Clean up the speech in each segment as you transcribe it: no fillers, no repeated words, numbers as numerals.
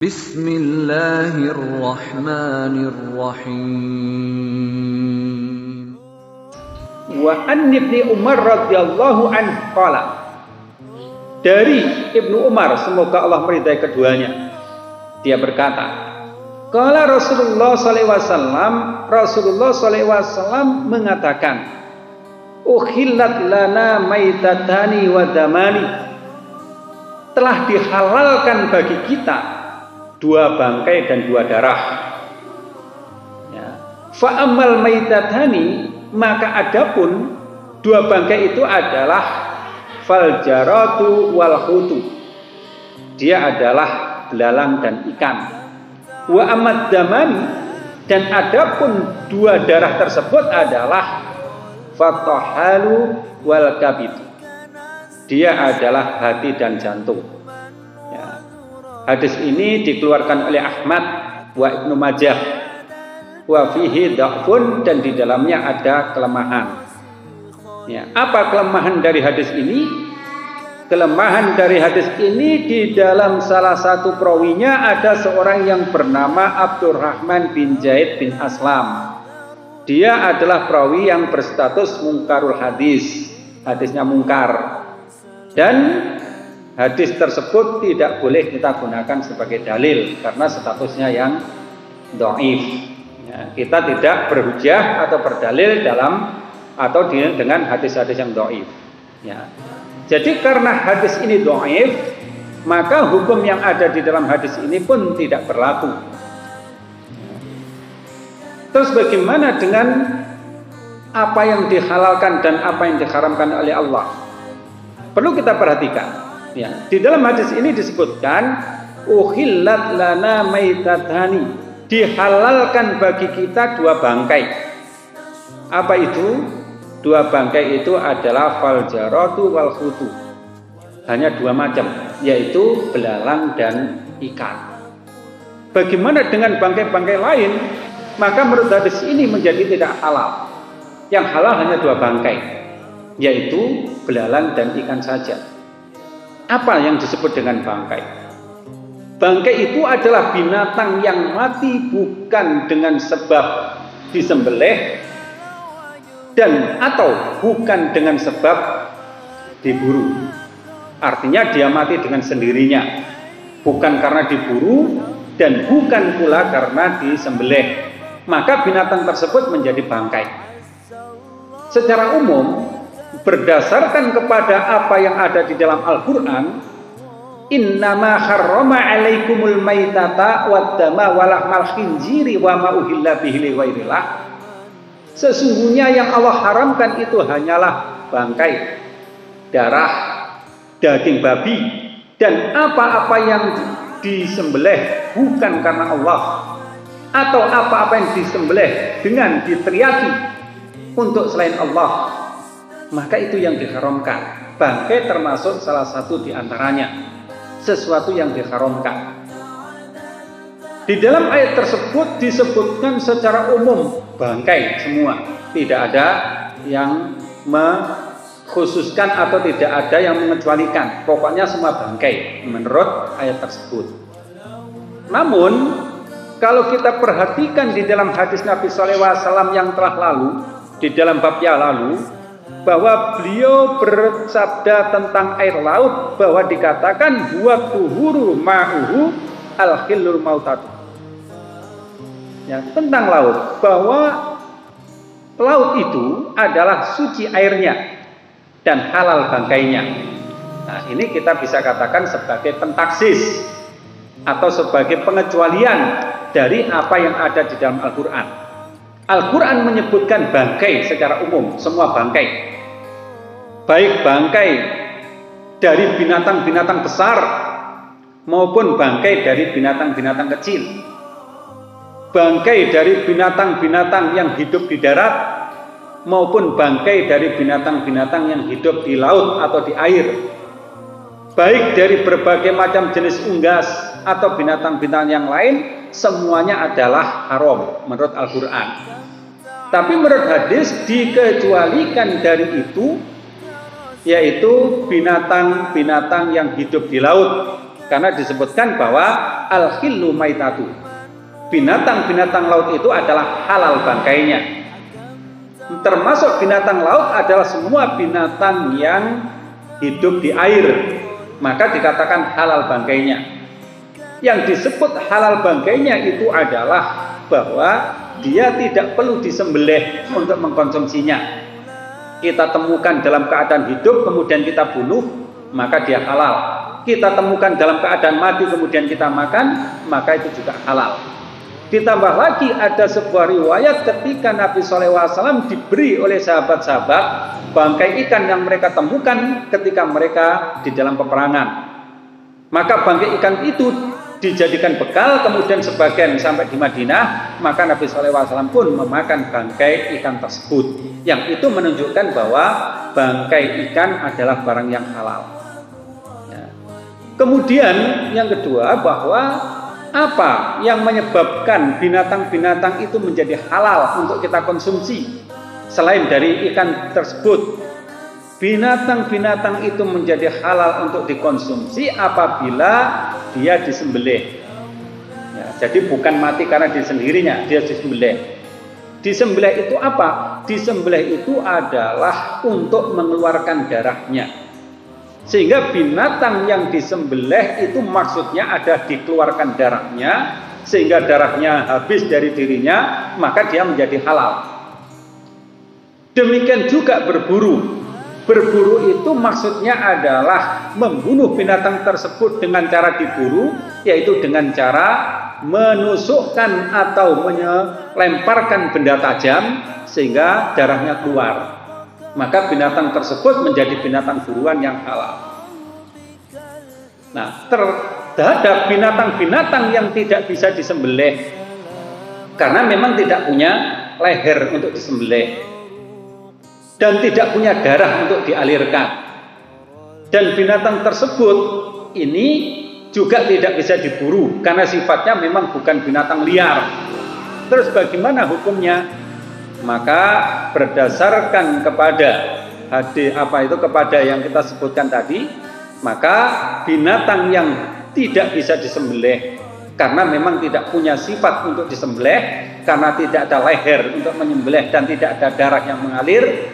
Bismillahirrahmanirrahim. Wa an Ibnu Umar radhiyallahu anhu qala. Dari Ibnu Umar, semoga Allah meridai keduanya, dia berkata, qala Rasulullah sallallahu alaihi wasallam mengatakan, uhillat lana maitatani wa damani, telah dihalalkan bagi kita dua bangkai dan dua darah. Ya. Fa ammal maitatani, maka adapun dua bangkai itu adalah fal jaratu wal hutu, dia adalah belalang dan ikan. Wa amad damani, dan adapun dua darah tersebut adalah fatahalu wal kabid, dia adalah hati dan jantung. Ya. Hadis ini dikeluarkan oleh Ahmad wa Ibnu Majah wa fihi dha'fun, dan di dalamnya ada kelemahan. Ya. Apa kelemahan dari hadis ini? Kelemahan dari hadis ini, di dalam salah satu perawinya ada seorang yang bernama Abdurrahman bin Zaid bin Aslam. Dia adalah perawi yang berstatus mungkarul hadis, hadisnya mungkar, dan hadis tersebut tidak boleh kita gunakan sebagai dalil karena statusnya yang dhaif. Ya, kita tidak berhujjah atau berdalil dengan hadis-hadis yang dhaif. Ya. Jadi karena hadis ini dhaif, maka hukum yang ada di dalam hadis ini pun tidak berlaku. Terus bagaimana dengan apa yang dihalalkan dan apa yang diharamkan oleh Allah? Perlu kita perhatikan. Ya, di dalam hadis ini disebutkan uhillat lana maitatani, dihalalkan bagi kita dua bangkai. Apa itu? Dua bangkai itu adalah fal jaratu wal hutu. Hanya dua macam, yaitu belalang dan ikan. Bagaimana dengan bangkai-bangkai lain? Maka menurut hadis ini menjadi tidak halal. Yang halal hanya dua bangkai, yaitu belalang dan ikan saja. Apa yang disebut dengan bangkai? Bangkai itu adalah binatang yang mati bukan dengan sebab disembelih dan atau bukan dengan sebab diburu. Artinya dia mati dengan sendirinya, bukan karena diburu dan bukan pula karena disembelih. Maka binatang tersebut menjadi bangkai. Secara umum, berdasarkan kepada apa yang ada di dalam Al-Quran, innama harrama alaikumul maitata waddama walahmal khinziri wa ma uhilla bihi lighairillah, sesungguhnya yang Allah haramkan itu hanyalah bangkai, darah, daging babi, dan apa-apa yang disembelih bukan karena Allah, atau apa-apa yang disembelih dengan diteriaki untuk selain Allah, maka itu yang diharamkan. Bangkai termasuk salah satu di antaranya, sesuatu yang diharamkan. Di dalam ayat tersebut disebutkan secara umum bangkai semua, tidak ada yang mengkhususkan atau tidak ada yang mengecualikan. Pokoknya semua bangkai menurut ayat tersebut. Namun kalau kita perhatikan di dalam hadis Nabi SAW yang telah lalu, di dalam bab yang lalu, bahwa beliau bersabda tentang air laut, bahwa dikatakan huwa tuhuru ma'uhu al-khillul mautatu. Ya, tentang laut, bahwa laut itu adalah suci airnya dan halal bangkainya. Nah, ini kita bisa katakan sebagai pentaksis atau sebagai pengecualian dari apa yang ada di dalam Al-Quran. Al-Quran menyebutkan bangkai secara umum, semua bangkai, baik bangkai dari binatang-binatang besar maupun bangkai dari binatang-binatang kecil, bangkai dari binatang-binatang yang hidup di darat maupun bangkai dari binatang-binatang yang hidup di laut atau di air, baik dari berbagai macam jenis unggas atau binatang-binatang yang lain, semuanya adalah haram menurut Al-Quran. Tapi menurut hadis dikecualikan dari itu, yaitu binatang-binatang yang hidup di laut, karena disebutkan bahwa al-khillu maitatu, binatang-binatang laut itu adalah halal bangkainya. Termasuk binatang laut adalah semua binatang yang hidup di air, maka dikatakan halal bangkainya. Yang disebut halal bangkainya itu adalah bahwa dia tidak perlu disembelih untuk mengkonsumsinya. Kita temukan dalam keadaan hidup kemudian kita bunuh, maka dia halal. Kita temukan dalam keadaan mati kemudian kita makan, maka itu juga halal. Ditambah lagi ada sebuah riwayat ketika Nabi SAW diberi oleh sahabat-sahabat bangkai ikan yang mereka temukan ketika mereka di dalam peperangan. Maka bangkai ikan itu dijadikan bekal, kemudian sebagian sampai di Madinah, maka Nabi SAW pun memakan bangkai ikan tersebut. Yang itu menunjukkan bahwa bangkai ikan adalah barang yang halal. Ya. Kemudian yang kedua, bahwa apa yang menyebabkan binatang-binatang itu menjadi halal untuk kita konsumsi selain dari ikan tersebut? Binatang-binatang itu menjadi halal untuk dikonsumsi apabila dia disembelih. Ya, jadi bukan mati karena dia sendirinya, dia disembelih. Disembelih itu apa? Disembelih itu adalah untuk mengeluarkan darahnya. Sehingga binatang yang disembelih itu maksudnya ada dikeluarkan darahnya, sehingga darahnya habis dari dirinya, maka dia menjadi halal. Demikian juga berburu. Berburu itu maksudnya adalah membunuh binatang tersebut dengan cara diburu, yaitu dengan cara menusukkan atau melemparkan benda tajam sehingga darahnya keluar. Maka binatang tersebut menjadi binatang buruan yang halal. Nah, terhadap binatang-binatang yang tidak bisa disembelih karena memang tidak punya leher untuk disembelih dan tidak punya darah untuk dialirkan, dan binatang tersebut ini juga tidak bisa diburu karena sifatnya memang bukan binatang liar. Terus bagaimana hukumnya? Maka berdasarkan kepada hadis kepada yang kita sebutkan tadi, maka binatang yang tidak bisa disembelih karena memang tidak punya sifat untuk disembelih, karena tidak ada leher untuk menyembelih dan tidak ada darah yang mengalir,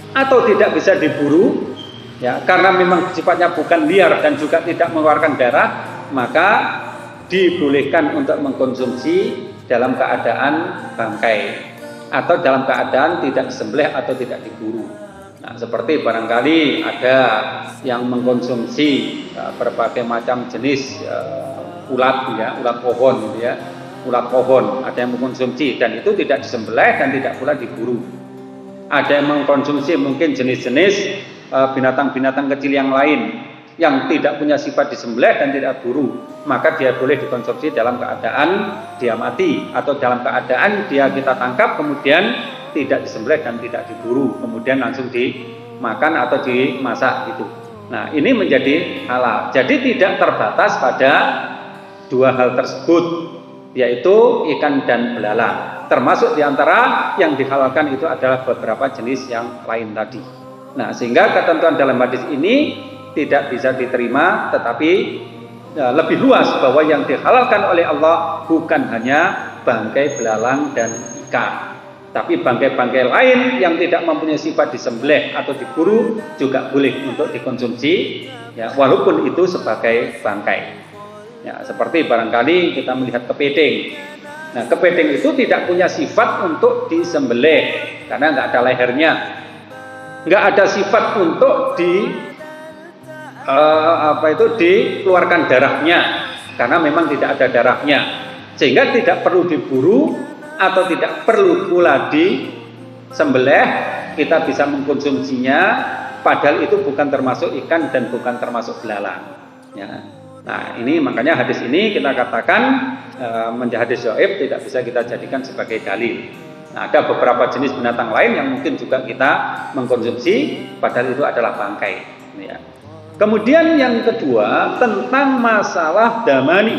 atau tidak bisa diburu ya karena memang sifatnya bukan liar dan juga tidak mengeluarkan darah, maka dibolehkan untuk mengkonsumsi dalam keadaan bangkai atau dalam keadaan tidak disembelih atau tidak diburu. Nah, seperti barangkali ada yang mengkonsumsi berbagai macam jenis ulat ya, ulat pohon ya, ulat pohon, ada yang mengkonsumsi dan itu tidak disembelih dan tidak pula diburu. Ada yang mengkonsumsi mungkin jenis-jenis binatang-binatang kecil yang lain yang tidak punya sifat disembelih dan tidak buru, maka dia boleh dikonsumsi dalam keadaan dia mati atau dalam keadaan dia kita tangkap kemudian tidak disembelih dan tidak diburu, kemudian langsung dimakan atau dimasak gitu. Nah, ini menjadi halal. Jadi tidak terbatas pada dua hal tersebut, yaitu ikan dan belalang. Termasuk diantara yang dihalalkan itu adalah beberapa jenis yang lain tadi. Nah, sehingga ketentuan dalam hadis ini tidak bisa diterima, tetapi lebih luas bahwa yang dihalalkan oleh Allah bukan hanya bangkai belalang dan ikan, tapi bangkai-bangkai lain yang tidak mempunyai sifat disembelih atau diburu juga boleh untuk dikonsumsi ya, walaupun itu sebagai bangkai ya, seperti barangkali kita melihat kepiting. Nah, kepiting itu tidak punya sifat untuk disembelih karena nggak ada lehernya, nggak ada sifat untuk dikeluarkan darahnya karena memang tidak ada darahnya, sehingga tidak perlu diburu atau tidak perlu pula disembelih, kita bisa mengkonsumsinya padahal itu bukan termasuk ikan dan bukan termasuk belalang ya. Nah, ini makanya hadis ini kita katakan menjadi hadis dhaif, tidak bisa kita jadikan sebagai dalil. Nah, ada beberapa jenis binatang lain yang mungkin juga kita mengkonsumsi padahal itu adalah bangkai ya. Kemudian yang kedua tentang masalah damani,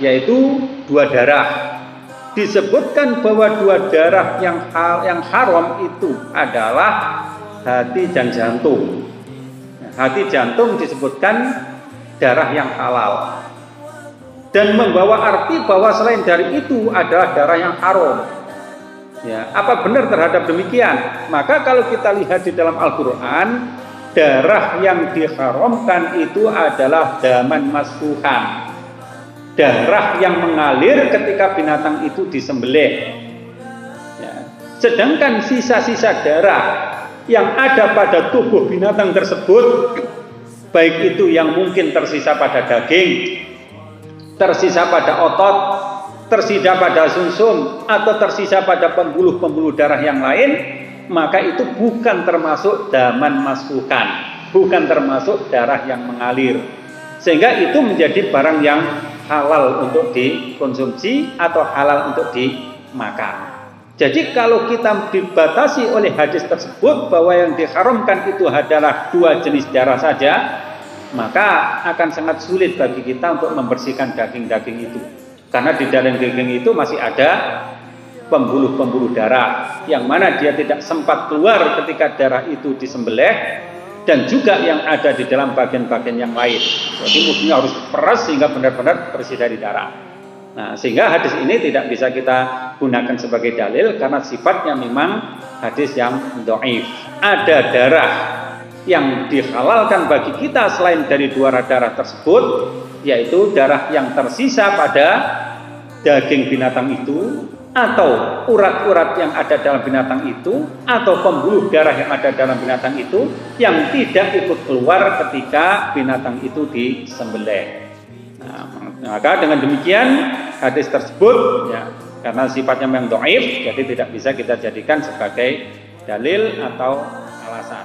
yaitu dua darah. Disebutkan bahwa dua darah yang haram itu adalah hati dan jantung. Hati jantung disebutkan darah yang halal, dan membawa arti bahwa selain dari itu adalah darah yang haram. Ya, apa benar terhadap demikian? Maka kalau kita lihat di dalam Al-Quran, darah yang diharamkan itu adalah daman masfuhan, darah yang mengalir ketika binatang itu disembelih. Ya. Sedangkan sisa-sisa darah yang ada pada tubuh binatang tersebut, baik itu yang mungkin tersisa pada daging, tersisa pada otot, tersisa pada sumsum, atau tersisa pada pembuluh-pembuluh darah yang lain, maka itu bukan termasuk daman masfukan, bukan termasuk darah yang mengalir, sehingga itu menjadi barang yang halal untuk dikonsumsi atau halal untuk dimakan. Jadi kalau kita dibatasi oleh hadis tersebut bahwa yang diharamkan itu adalah 2 jenis darah saja, maka akan sangat sulit bagi kita untuk membersihkan daging-daging itu. Karena di dalam daging itu masih ada pembuluh-pembuluh darah, yang mana dia tidak sempat keluar ketika darah itu disembelih, dan juga yang ada di dalam bagian-bagian yang lain. Jadi musuhnya harus peras sehingga benar-benar bersih dari darah. Nah, sehingga hadis ini tidak bisa kita gunakan sebagai dalil karena sifatnya memang hadis yang dhaif. Ada darah yang dihalalkan bagi kita selain dari 2 darah tersebut, yaitu darah yang tersisa pada daging binatang itu, atau urat-urat yang ada dalam binatang itu, atau pembuluh darah yang ada dalam binatang itu yang tidak ikut keluar ketika binatang itu disembelih. Nah, maka dengan demikian hadis tersebut ya, karena sifatnya memang dhaif, jadi tidak bisa kita jadikan sebagai dalil atau alasan.